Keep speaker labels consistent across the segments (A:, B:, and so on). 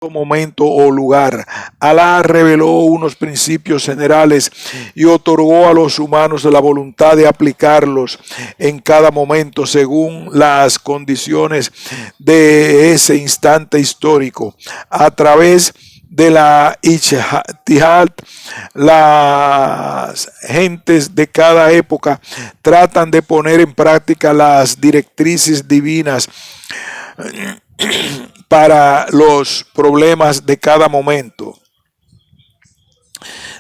A: momento o lugar. Alá reveló unos principios generales y otorgó a los humanos la voluntad de aplicarlos en cada momento según las condiciones de ese instante histórico. A través de la Ijtihad, las gentes de cada época tratan de poner en práctica las directrices divinas para los problemas de cada momento.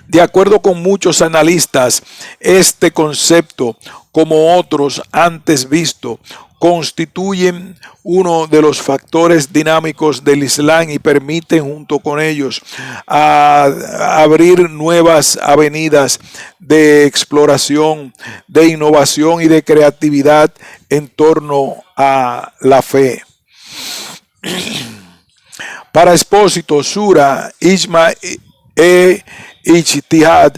A: De acuerdo con muchos analistas, este concepto, como otros antes visto, constituyen uno de los factores dinámicos del Islam y permiten junto con ellos abrir nuevas avenidas de exploración, de innovación y de creatividad en torno a la fe. Para Expósito, Sura, Ijma Ijtihad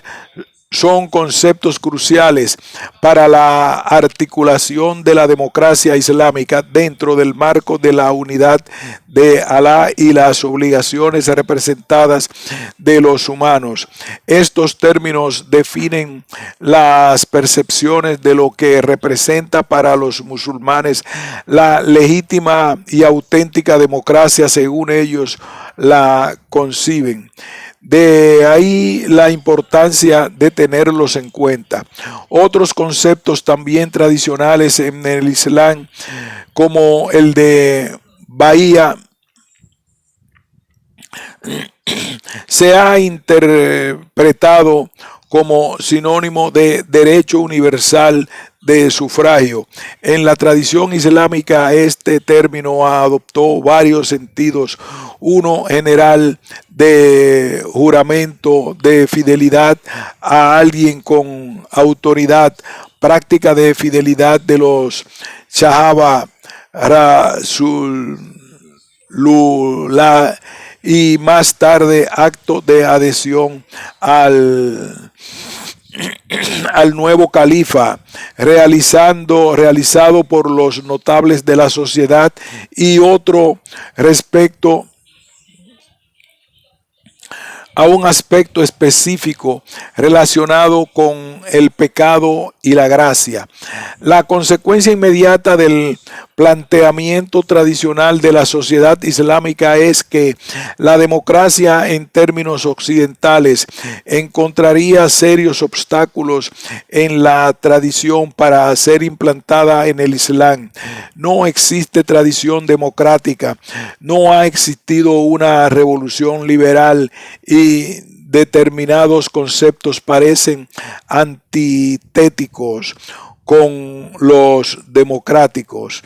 A: son conceptos cruciales para la articulación de la democracia islámica dentro del marco de la unidad de Alá y las obligaciones representadas de los humanos. Estos términos definen las percepciones de lo que representa para los musulmanes la legítima y auténtica democracia según ellos la conciben. De ahí la importancia de tenerlos en cuenta. Otros conceptos también tradicionales en el Islam, como el de Bahía, se ha interpretado como sinónimo de derecho universal de sufragio. En la tradición islámica este término adoptó varios sentidos. Uno general de juramento de fidelidad a alguien con autoridad, práctica de fidelidad de los Sahaba Rasulullah y más tarde acto de adhesión al nuevo califa, realizado por los notables de la sociedad, y otro respecto a un aspecto específico relacionado con el pecado y la gracia. La consecuencia inmediata del planteamiento tradicional de la sociedad islámica es que la democracia en términos occidentales encontraría serios obstáculos en la tradición para ser implantada en el Islam. No existe tradición democrática, no ha existido una revolución liberal y determinados conceptos parecen antitéticos con los democráticos.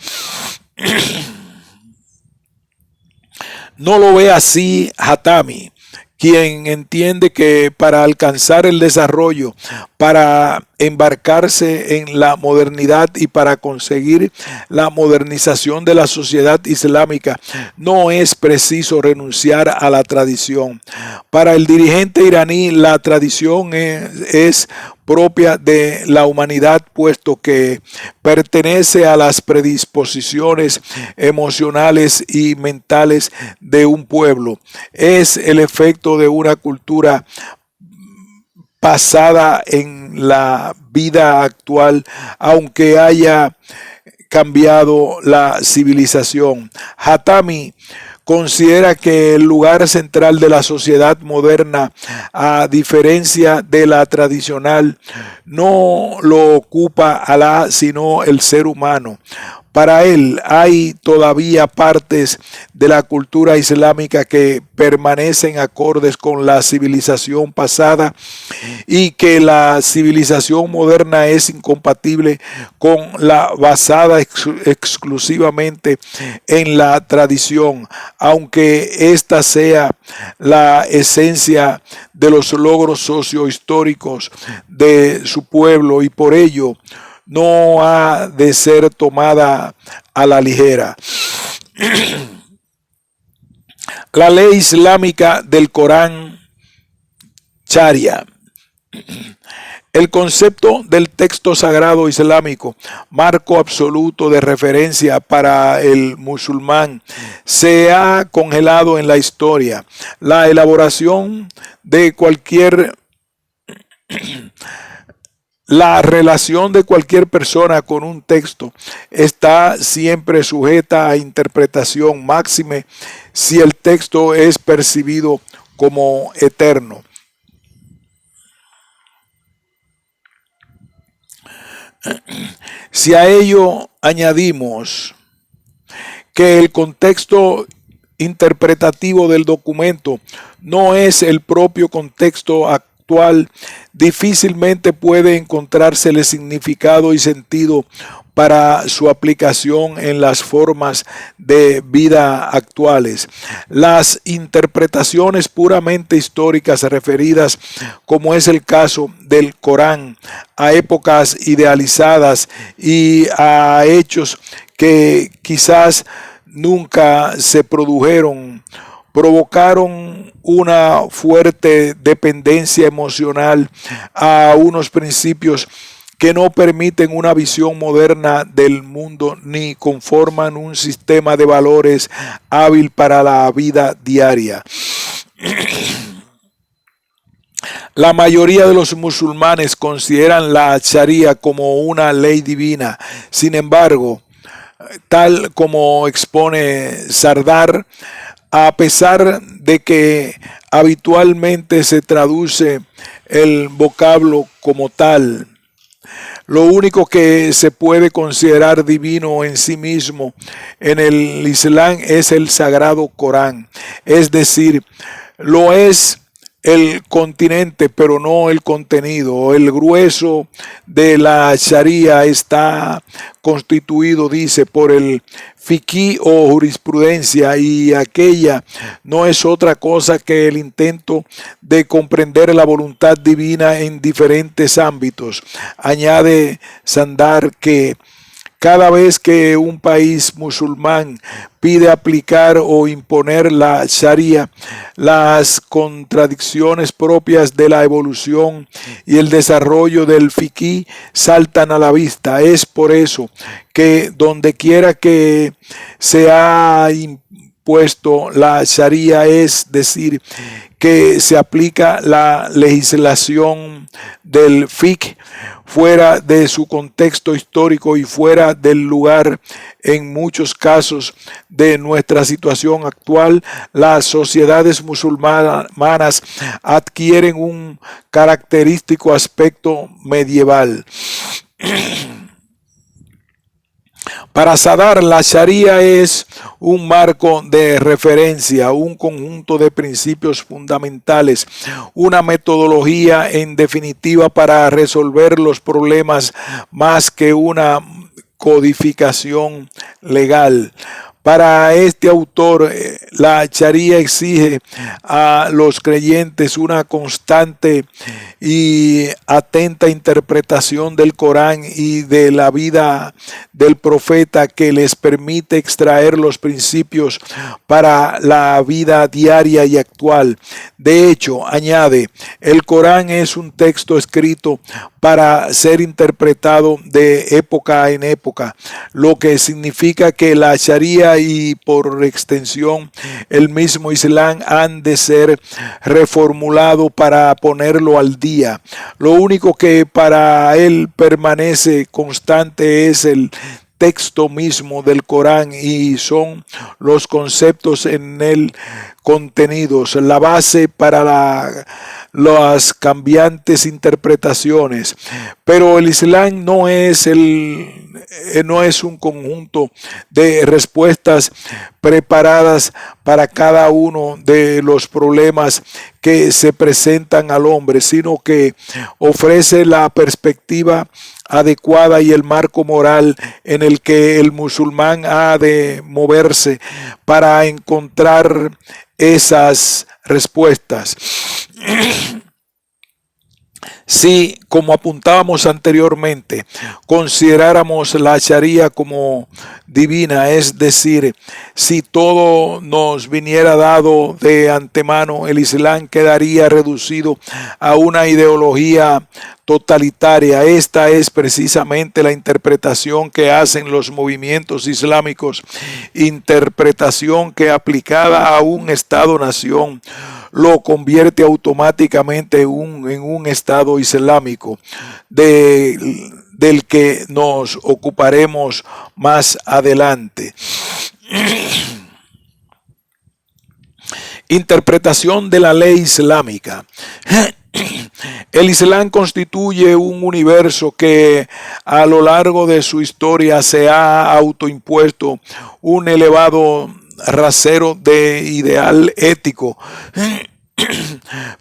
A: No lo ve así Hatami, quien entiende que para alcanzar el desarrollo, para embarcarse en la modernidad y para conseguir la modernización de la sociedad islámica, no es preciso renunciar a la tradición. Para el dirigente iraní, la tradición es propia de la humanidad, puesto que pertenece a las predisposiciones emocionales y mentales de un pueblo. Es el efecto de una cultura pasada en la vida actual, aunque haya cambiado la civilización. Hatami considera que el lugar central de la sociedad moderna, a diferencia de la tradicional, no lo ocupa Alá, sino el ser humano. Para él hay todavía partes de la cultura islámica que permanecen acordes con la civilización pasada y que la civilización moderna es incompatible con la basada exclusivamente en la tradición, aunque esta sea la esencia de los logros sociohistóricos de su pueblo, y por ello no ha de ser tomada a la ligera. La ley islámica del Corán Sharia. El concepto del texto sagrado islámico, marco absoluto de referencia para el musulmán, se ha congelado en la historia. La elaboración de la relación de cualquier persona con un texto está siempre sujeta a interpretación, máxime si el texto es percibido como eterno. Si a ello añadimos que el contexto interpretativo del documento no es el propio contexto actual, difícilmente puede encontrársele significado y sentido para su aplicación en las formas de vida actuales. Las interpretaciones puramente históricas referidas, como es el caso del Corán, a épocas idealizadas y a hechos que quizás nunca se produjeron, provocaron una fuerte dependencia emocional a unos principios que no permiten una visión moderna del mundo ni conforman un sistema de valores hábil para la vida diaria. La mayoría de los musulmanes consideran la Sharia como una ley divina. Sin embargo, tal como expone Sardar, a pesar de que habitualmente se traduce el vocablo como tal, lo único que se puede considerar divino en sí mismo en el Islam es el Sagrado Corán. Es decir, lo es el continente, pero no el contenido. El grueso de la Sharia está constituido, dice, por el fiqh o jurisprudencia, y aquella no es otra cosa que el intento de comprender la voluntad divina en diferentes ámbitos. Añade Sandar que cada vez que un país musulmán pide aplicar o imponer la Sharia, las contradicciones propias de la evolución y el desarrollo del fiqh saltan a la vista. Es por eso que donde quiera que se ha impuesto la Sharia, es decir, que se aplica la legislación del fiqh fuera de su contexto histórico y fuera del lugar, en muchos casos de nuestra situación actual, las sociedades musulmanas adquieren un característico aspecto medieval. Para Sardar, la Sharia es un marco de referencia, un conjunto de principios fundamentales, una metodología en definitiva para resolver los problemas más que una codificación legal. Para este autor, la Sharia exige a los creyentes una constante y atenta interpretación del Corán y de la vida del profeta, que les permite extraer los principios para la vida diaria y actual. De hecho, añade, el Corán es un texto escrito para ser interpretado de época en época, lo que significa que la Sharia y por extensión el mismo Islam han de ser reformulado para ponerlo al día. Lo único que para él permanece constante es el texto mismo del Corán y son los conceptos en él contenidos, la base para las cambiantes interpretaciones. Pero el Islam no es un conjunto de respuestas preparadas para cada uno de los problemas que se presentan al hombre, sino que ofrece la perspectiva adecuada y el marco moral en el que el musulmán ha de moverse para encontrar esas respuestas. Si, como apuntábamos anteriormente, consideráramos la Sharia como divina, es decir, si todo nos viniera dado de antemano, el Islam quedaría reducido a una ideología totalitaria. Esta es precisamente la interpretación que hacen los movimientos islámicos, interpretación que aplicada a un Estado-nación lo convierte automáticamente en un Estado islámico del que nos ocuparemos más adelante. Interpretación de la ley islámica. El Islam constituye un universo que a lo largo de su historia se ha autoimpuesto un elevado rasero de ideal ético,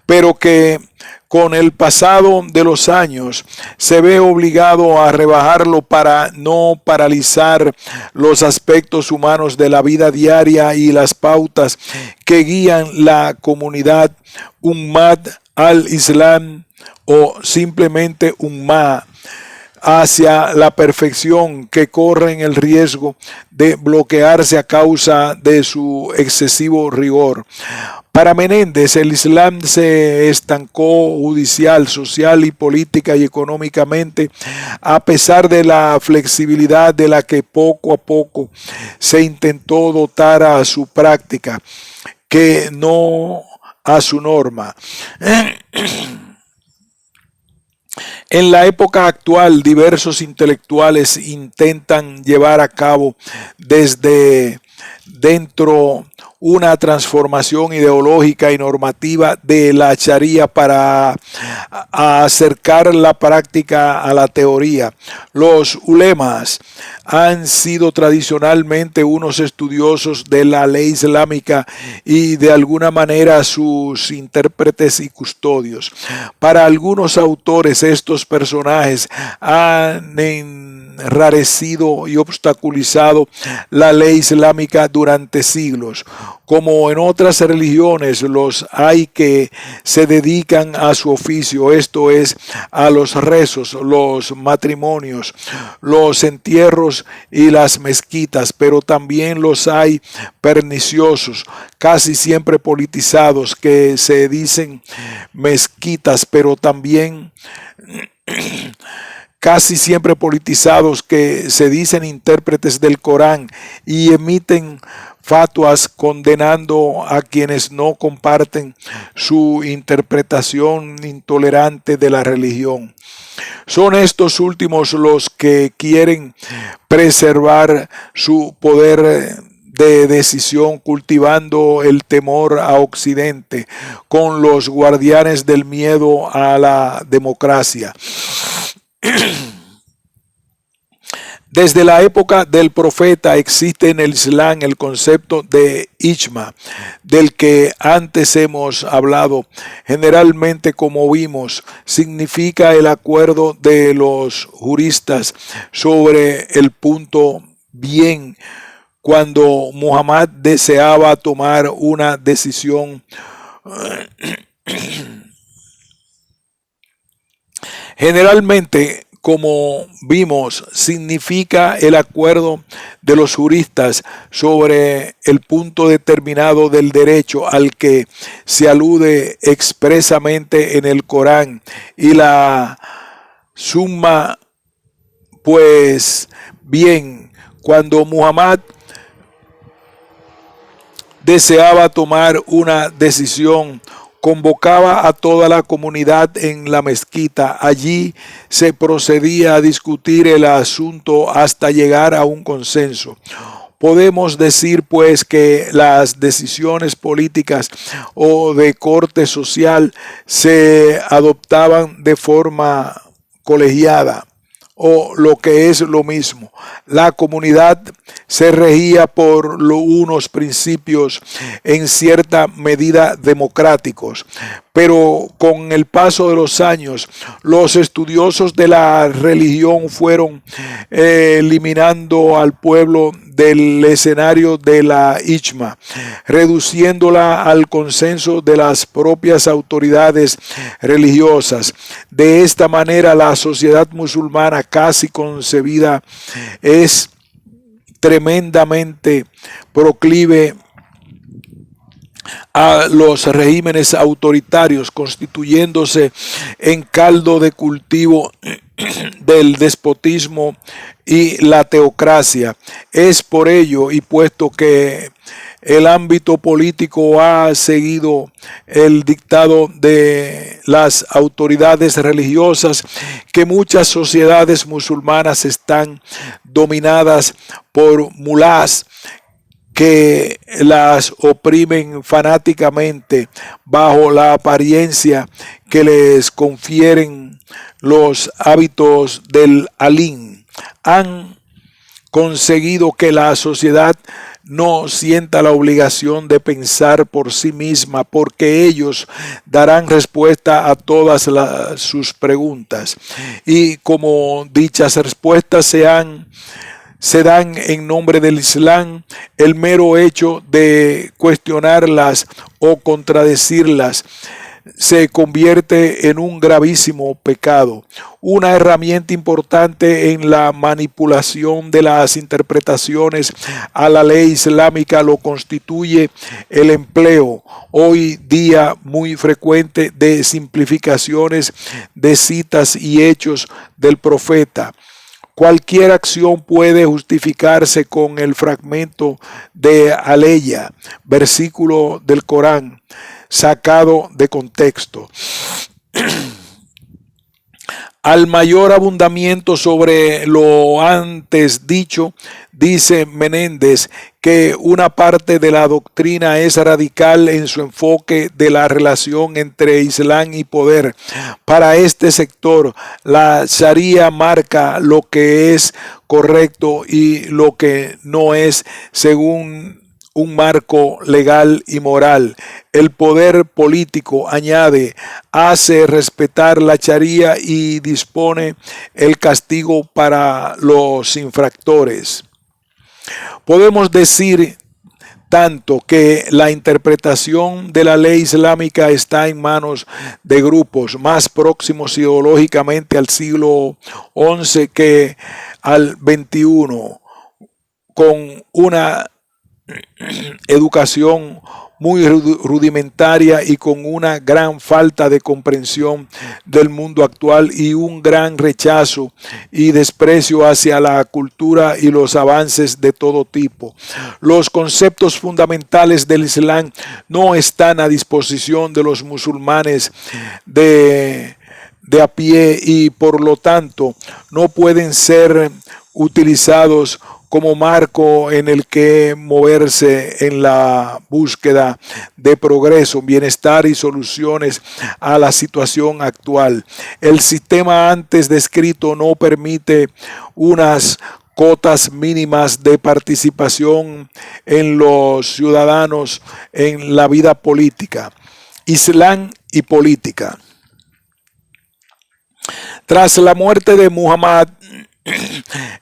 A: pero que con el pasado de los años se ve obligado a rebajarlo para no paralizar los aspectos humanos de la vida diaria y las pautas que guían la comunidad Ummah al-Islam o simplemente Ummah hacia la perfección, que corren el riesgo de bloquearse a causa de su excesivo rigor. Para Menéndez, el Islam se estancó judicial, social y política y económicamente, a pesar de la flexibilidad de la que poco a poco se intentó dotar a su práctica, que no a su norma. En la época actual, diversos intelectuales intentan llevar a cabo desde dentro una transformación ideológica y normativa de la Sharia para acercar la práctica a la teoría. Los ulemas han sido tradicionalmente unos estudiosos de la ley islámica y de alguna manera sus intérpretes y custodios. Para algunos autores, estos personajes han enrarecido y obstaculizado la ley islámica durante siglos. Como en otras religiones, los hay que se dedican a su oficio, esto es, a los rezos, los matrimonios, los entierros y las mezquitas, pero también los hay perniciosos, casi siempre politizados, que se dicen mezquitas, pero también casi siempre politizados, que se dicen intérpretes del Corán y emiten fatuas condenando a quienes no comparten su interpretación intolerante de la religión. Son estos últimos los que quieren preservar su poder de decisión, cultivando el temor a Occidente con los guardianes del miedo a la democracia. Desde la época del profeta existe en el Islam el concepto de ijma, del que antes hemos hablado. Generalmente, como vimos, significa el acuerdo de los juristas sobre el punto bien cuando Muhammad deseaba tomar una decisión. Generalmente, como vimos, significa el acuerdo de los juristas sobre el punto determinado del derecho al que se alude expresamente en el Corán y la Summa. Pues bien, cuando Muhammad deseaba tomar una decisión, convocaba a toda la comunidad en la mezquita. Allí se procedía a discutir el asunto hasta llegar a un consenso. Podemos decir, pues, que las decisiones políticas o de corte social se adoptaban de forma colegiada, o lo que es lo mismo, la comunidad se regía por unos principios en cierta medida democráticos, pero con el paso de los años, los estudiosos de la religión fueron eliminando al pueblo del escenario de la ijma, reduciéndola al consenso de las propias autoridades religiosas. De esta manera, la sociedad musulmana casi concebida es tremendamente proclive a los regímenes autoritarios, constituyéndose en caldo de cultivo del despotismo y la teocracia. Es por ello, y puesto que el ámbito político ha seguido el dictado de las autoridades religiosas, que muchas sociedades musulmanas están dominadas por mulás que las oprimen fanáticamente bajo la apariencia que les confieren los hábitos del alín. Han conseguido que la sociedad no sienta la obligación de pensar por sí misma, porque ellos darán respuesta a todas sus preguntas. Y como dichas respuestas se dan en nombre del Islam, el mero hecho de cuestionarlas o contradecirlas se convierte en un gravísimo pecado. Una herramienta importante en la manipulación de las interpretaciones a la ley islámica lo constituye el empleo, hoy día muy frecuente, de simplificaciones de citas y hechos del profeta. Cualquier acción puede justificarse con el fragmento de Aleya, versículo del Corán, sacado de contexto. Al mayor abundamiento sobre lo antes dicho, dice Menéndez que una parte de la doctrina es radical en su enfoque de la relación entre Islam y poder. Para este sector, la Sharia marca lo que es correcto y lo que no es, según un marco legal y moral. El poder político, añade, hace respetar la Sharia y dispone el castigo para los infractores. Podemos decir tanto que la interpretación de la ley islámica está en manos de grupos más próximos ideológicamente al siglo XI que al XXI, con una educación muy rudimentaria y con una gran falta de comprensión del mundo actual y un gran rechazo y desprecio hacia la cultura y los avances de todo tipo. Los conceptos fundamentales del Islam no están a disposición de los musulmanes de a pie y por lo tanto no pueden ser utilizados como marco en el que moverse en la búsqueda de progreso, bienestar y soluciones a la situación actual. El sistema antes descrito no permite unas cotas mínimas de participación en los ciudadanos en la vida política. Islam y política. Tras la muerte de Muhammad,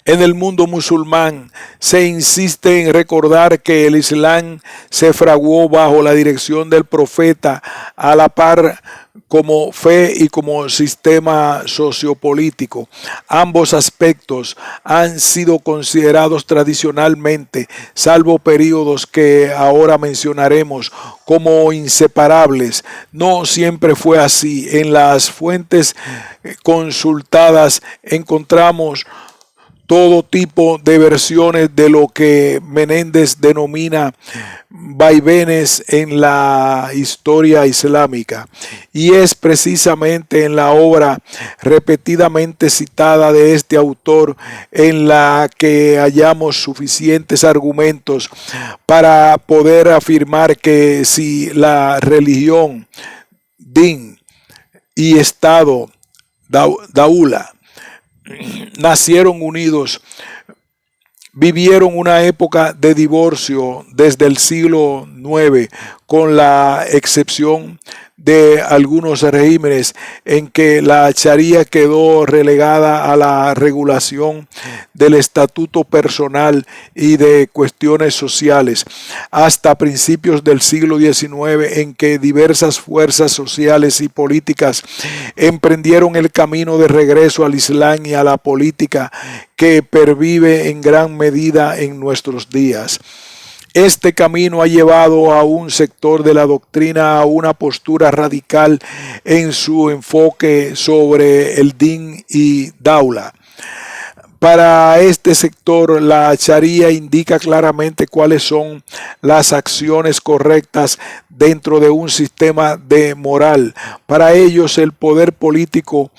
A: en el mundo musulmán se insiste en recordar que el Islam se fraguó bajo la dirección del profeta a la par como fe y como sistema sociopolítico. Ambos aspectos han sido considerados tradicionalmente, salvo periodos que ahora mencionaremos, como inseparables. No siempre fue así. En las fuentes consultadas encontramos todo tipo de versiones de lo que Menéndez denomina vaivenes en la historia islámica, y es precisamente en la obra repetidamente citada de este autor en la que hallamos suficientes argumentos para poder afirmar que si la religión, din y Estado, daula, nacieron unidos, vivieron una época de divorcio desde el siglo IX con la excepción de algunos regímenes en que la Sharia quedó relegada a la regulación del estatuto personal y de cuestiones sociales, hasta principios del siglo XIX, en que diversas fuerzas sociales y políticas emprendieron el camino de regreso al Islam y a la política que pervive en gran medida en nuestros días. Este camino ha llevado a un sector de la doctrina a una postura radical en su enfoque sobre el din y daula. Para este sector, la Sharia indica claramente cuáles son las acciones correctas dentro de un sistema de moral. Para ellos, el poder político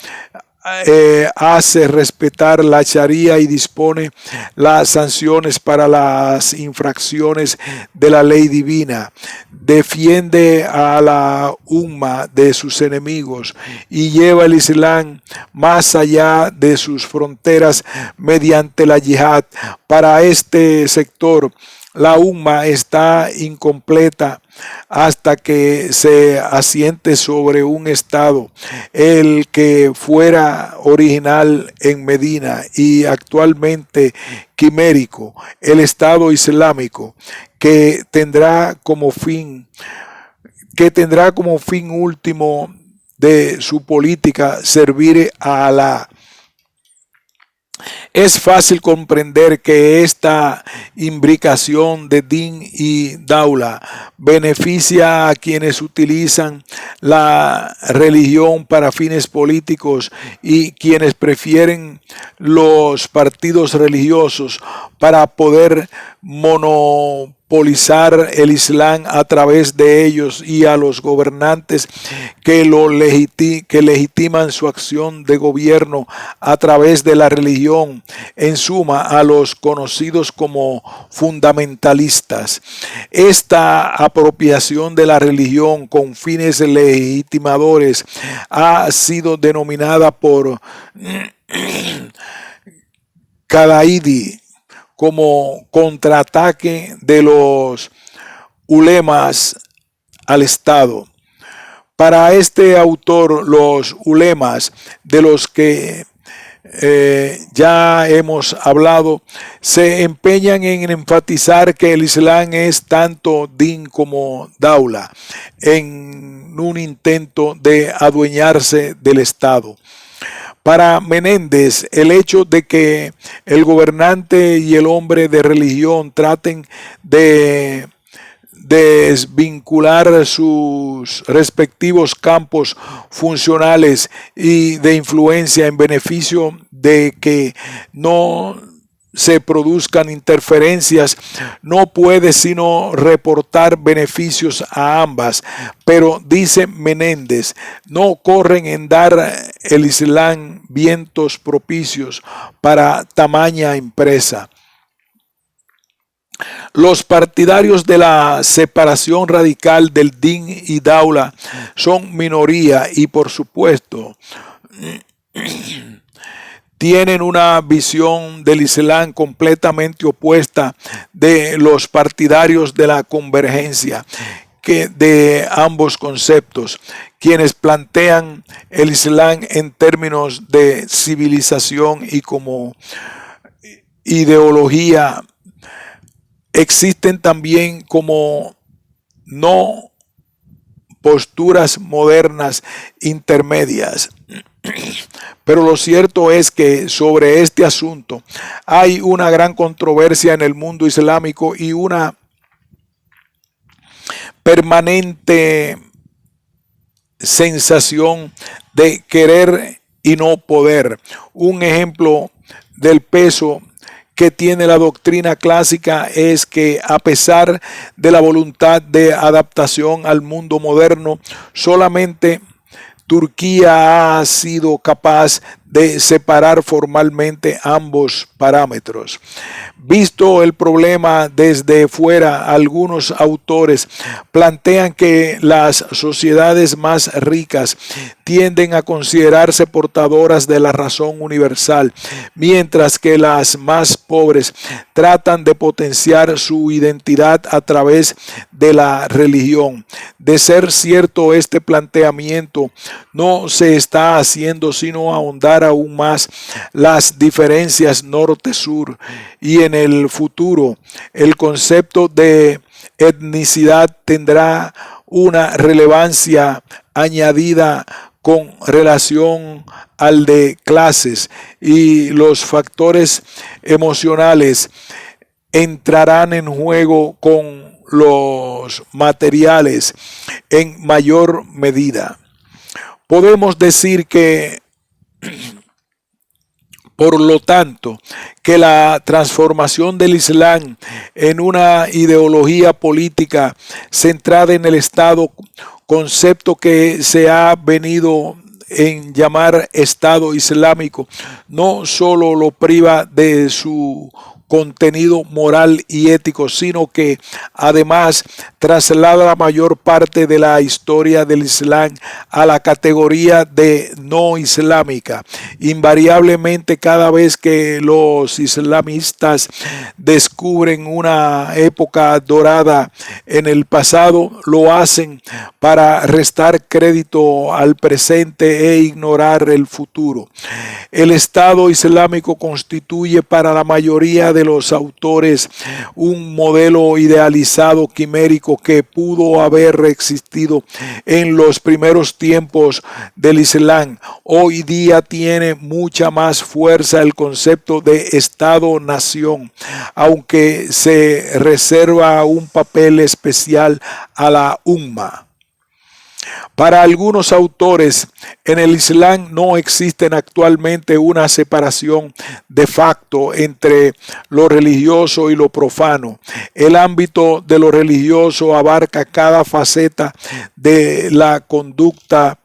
A: hace respetar la Sharia y dispone las sanciones para las infracciones de la ley divina, defiende a la umma de sus enemigos y lleva el Islam más allá de sus fronteras mediante la yihad. Para este sector, la umma está incompleta hasta que se asiente sobre un estado, el que fuera original en Medina y actualmente quimérico, el Estado Islámico, que tendrá como fin último de su política servir a Alá. Es fácil comprender que esta imbricación de din y daula beneficia a quienes utilizan la religión para fines políticos y quienes prefieren los partidos religiosos para poder monopolizar el Islam a través de ellos, y a los gobernantes que legitiman su acción de gobierno a través de la religión, en suma a los conocidos como fundamentalistas. Esta apropiación de la religión con fines legitimadores ha sido denominada por Kalaidi como contraataque de los ulemas al Estado. Para este autor, los ulemas, de los que ya hemos hablado, se empeñan en enfatizar que el Islam es tanto din como daula, en un intento de adueñarse del Estado. Para Menéndez, el hecho de que el gobernante y el hombre de religión traten de desvincular sus respectivos campos funcionales y de influencia en beneficio de que no se produzcan interferencias, no puede sino reportar beneficios a ambas. Pero, dice Menéndez, no corren en dar el Islam vientos propicios para tamaña empresa. Los partidarios de la separación radical del din y daula son minoría y, por supuesto, tienen una visión del Islam completamente opuesta de los partidarios de la convergencia de ambos conceptos, quienes plantean el Islam en términos de civilización y como ideología. Existen también como no posturas modernas intermedias. Pero lo cierto es que sobre este asunto hay una gran controversia en el mundo islámico y una permanente sensación de querer y no poder. Un ejemplo del peso que tiene la doctrina clásica es que, a pesar de la voluntad de adaptación al mundo moderno, solamente Turquía ha sido capaz de separar formalmente ambos parámetros. Visto el problema desde fuera, algunos autores plantean que las sociedades más ricas tienden a considerarse portadoras de la razón universal, mientras que las más pobres tratan de potenciar su identidad a través de la religión. De ser cierto este planteamiento, no se está haciendo sino ahondar aún más las diferencias norte-sur, y en el futuro el concepto de etnicidad tendrá una relevancia añadida con relación al de clases, y los factores emocionales entrarán en juego con los materiales en mayor medida. Podemos decir que, por lo tanto, que la transformación del Islam en una ideología política centrada en el Estado, concepto que se ha venido en llamar Estado Islámico, no solo lo priva de su contenido moral y ético, sino que además traslada la mayor parte de la historia del Islam a la categoría de no islámica. Invariablemente, cada vez que los islamistas descubren una época dorada en el pasado, lo hacen para restar crédito al presente e ignorar el futuro. El Estado Islámico constituye para la mayoría de los autores un modelo idealizado quimérico que pudo haber existido en los primeros tiempos del Islam. Hoy día tiene mucha más fuerza el concepto de Estado-nación, aunque se reserva un papel especial a la Umma. Para algunos autores, en el Islam no existe actualmente una separación de facto entre lo religioso y lo profano. El ámbito de lo religioso abarca cada faceta de la conducta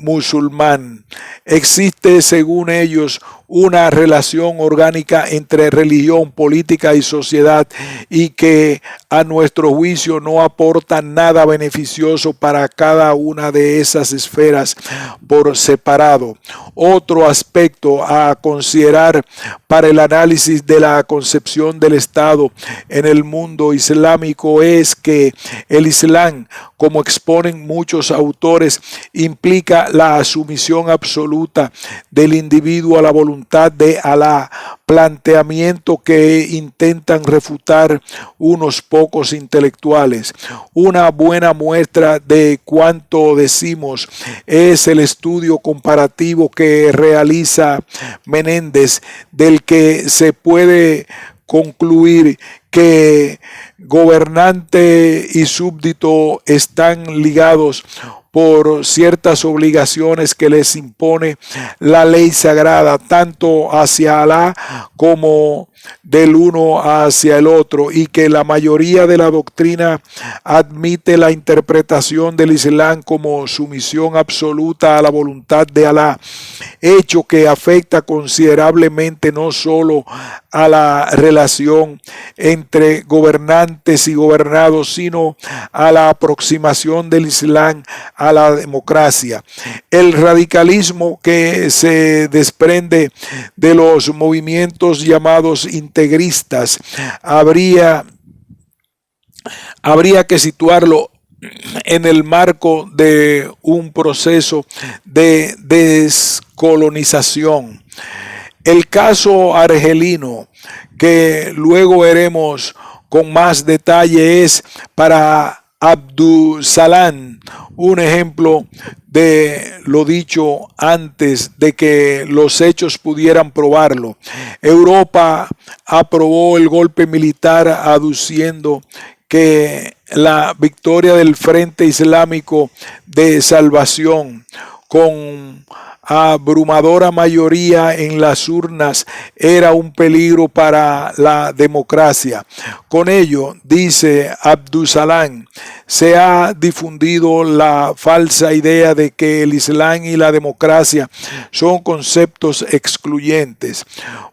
A: musulmán. Existe, según ellos, una relación orgánica entre religión, política y sociedad, y que a nuestro juicio no aporta nada beneficioso para cada una de esas esferas por separado. Otro aspecto a considerar para el análisis de la concepción del Estado en el mundo islámico es que el Islam, como exponen muchos autores, implica la sumisión absoluta del individuo a la voluntad de Alá, planteamiento que intentan refutar unos pocos intelectuales. Una buena muestra de cuanto decimos es el estudio comparativo que realiza Menéndez, del que se puede concluir que gobernante y súbdito están ligados por ciertas obligaciones que les impone la ley sagrada, tanto hacia Alá como del uno hacia el otro, y que la mayoría de la doctrina admite la interpretación del Islam como sumisión absoluta a la voluntad de Alá, hecho que afecta considerablemente no solo a la relación entre gobernantes y gobernados, sino a la aproximación del Islam a la democracia. El radicalismo que se desprende de los movimientos llamados integristas habría que situarlo en el marco de un proceso de descolonización. El caso argelino, que luego veremos con más detalle, es para Abdus-Salam un ejemplo de lo dicho antes de que los hechos pudieran probarlo. Europa aprobó el golpe militar aduciendo que la victoria del Frente Islámico de Salvación, con abrumadora mayoría en las urnas era un peligro para la democracia. Con ello, dice Abdus-Salam, se ha difundido la falsa idea de que el Islam y la democracia son conceptos excluyentes.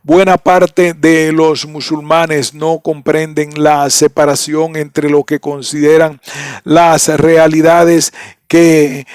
A: Buena parte de los musulmanes no comprenden la separación entre lo que consideran las realidades que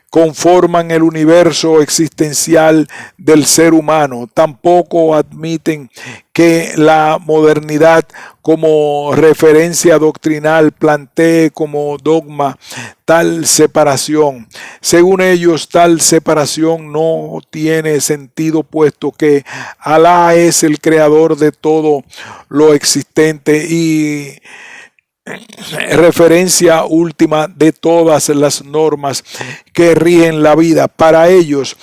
A: conforman el universo existencial del ser humano. Tampoco admiten que la modernidad como referencia doctrinal plantee como dogma tal separación. Según ellos, tal separación no tiene sentido, puesto que Alá es el creador de todo lo existente y referencia última de todas las normas que rigen la vida. Para ellos,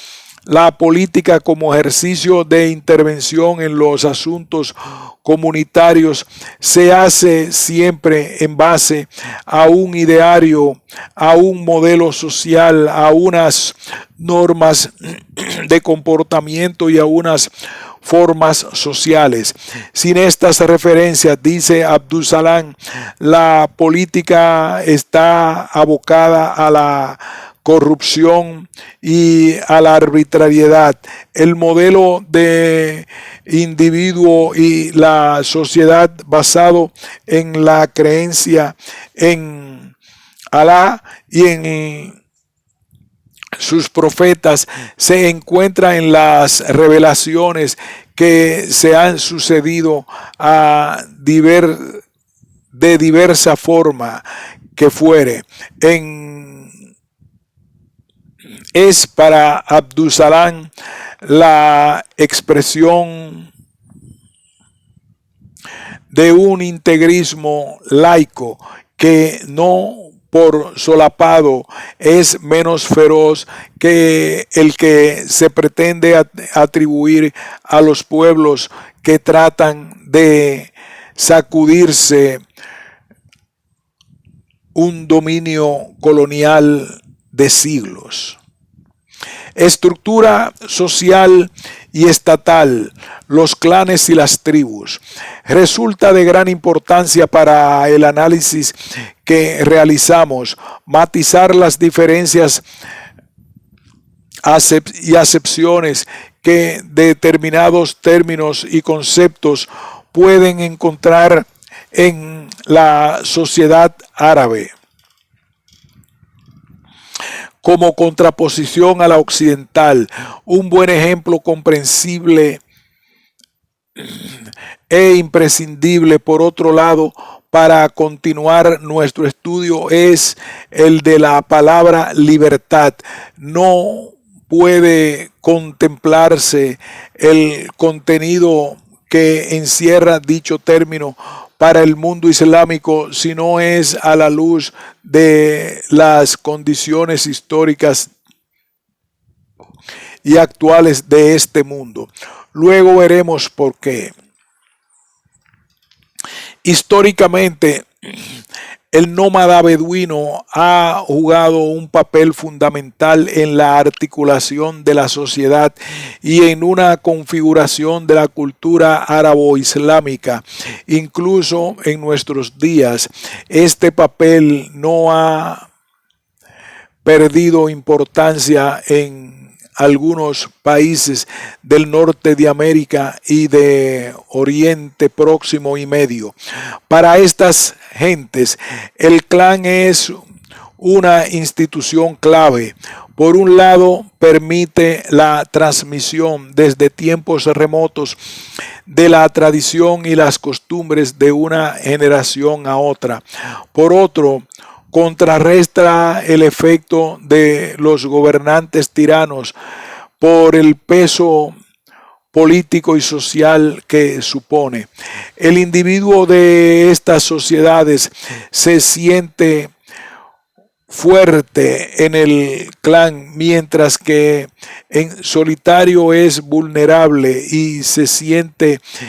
A: la política como ejercicio de intervención en los asuntos comunitarios se hace siempre en base a un ideario, a un modelo social, a unas normas de comportamiento y a unas formas sociales. Sin estas referencias, dice Abdus-Salam, la política está abocada a la corrupción y a la arbitrariedad. El modelo de individuo y la sociedad basado en la creencia en Alá y en sus profetas se encuentra en las revelaciones que se han sucedido de diversa forma que fuere. Es para Abdus-Salam la expresión de un integrismo laico que no por solapado es menos feroz que el que se pretende atribuir a los pueblos que tratan de sacudirse un dominio colonial de siglos. Estructura social y estatal, los clanes y las tribus. Resulta de gran importancia para el análisis que realizamos matizar las diferencias y acepciones que determinados términos y conceptos pueden encontrar en la sociedad árabe como contraposición a la occidental. Un buen ejemplo comprensible e imprescindible, por otro lado, para continuar nuestro estudio es el de la palabra libertad. No puede contemplarse el contenido que encierra dicho término para el mundo islámico si no es a la luz de las condiciones históricas y actuales de este mundo. Luego veremos por qué. Históricamente, el nómada beduino ha jugado un papel fundamental en la articulación de la sociedad y en una configuración de la cultura árabo-islámica. Incluso en nuestros días, este papel no ha perdido importancia en algunos países del norte de América y de Oriente Próximo y Medio. Para estas gentes, el clan es una institución clave. Por un lado, permite la transmisión desde tiempos remotos de la tradición y las costumbres de una generación a otra. Por otro, contrarresta el efecto de los gobernantes tiranos por el peso político y social que supone. El individuo de estas sociedades se siente fuerte en el clan, mientras que en solitario es vulnerable y se siente